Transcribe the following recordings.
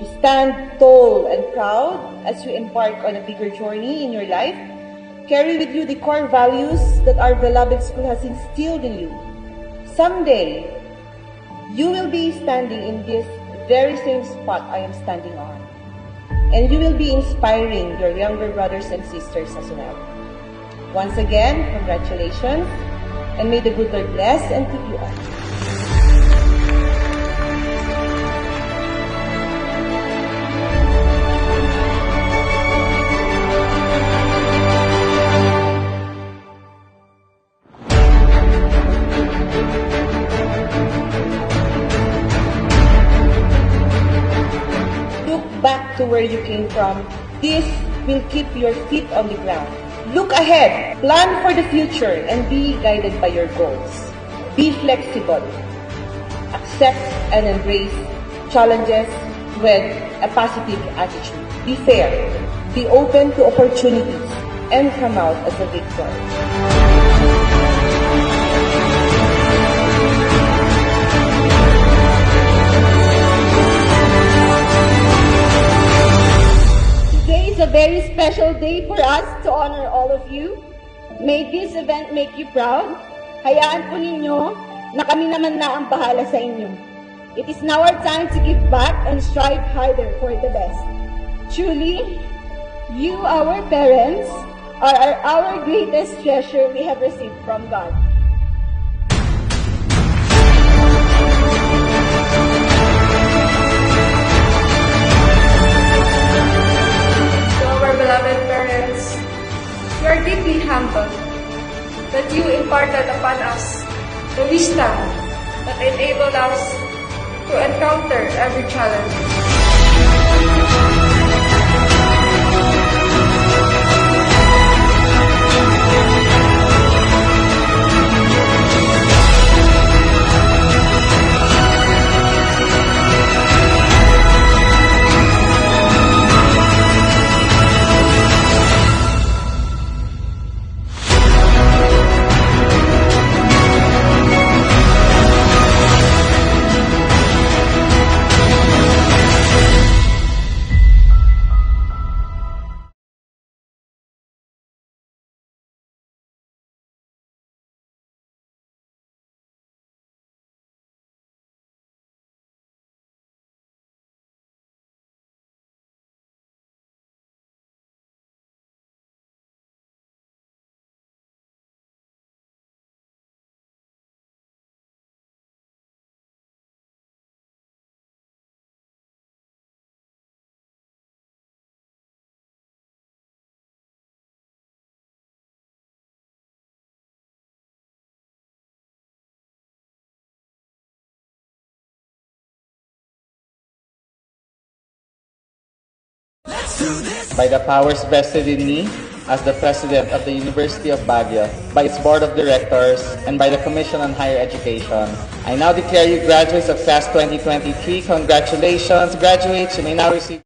You stand tall and proud as you embark on a bigger journey in your life. Carry with you the core values that our beloved school has instilled in you. Someday, you will be standing in this very same spot I am standing on. And you will be inspiring your younger brothers and sisters as well. Once again, congratulations, and may the good Lord bless and keep you all. Back to where you came from. This will keep your feet on the ground. Look ahead, plan for the future, and be guided by your goals. Be flexible. Accept and embrace challenges with a positive attitude. Be fair. Be open to opportunities, and come out as a victor. It's a very special day for us to honor all of you. May this event make you proud. Hayaan po ninyo na kami naman na ang bahala sa inyo. It is now our time to give back and strive harder for the best. Truly, you, our parents, are our greatest treasure we have received from God. Beloved parents, we are deeply humbled that you imparted upon us the wisdom that enabled us to encounter every challenge. By the powers vested in me as the President of the University of Baguio, by its Board of Directors, and by the Commission on Higher Education, I now declare you graduates of Class 2023. Congratulations, graduates. You may now receive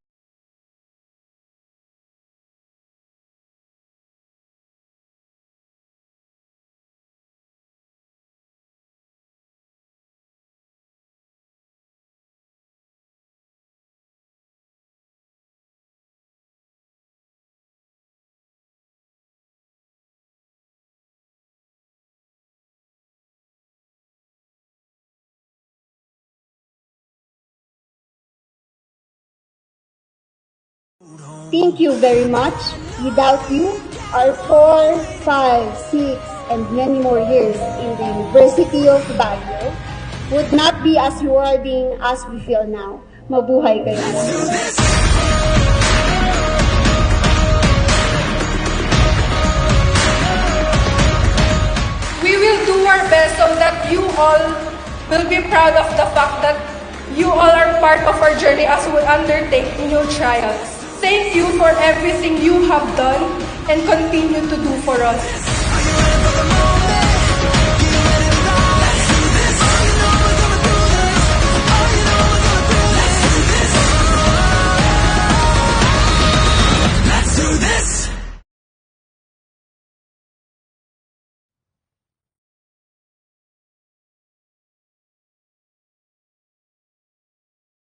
Thank you very much. Without you, our 4, 5, 6, and many more years in the University of Baguio would not be as rewarding as we feel now. Mabuhay kayo. We will do our best so that you all will be proud of the fact that you all are part of our journey as we undertake new trials. Thank you for everything you have done and continue to do for us.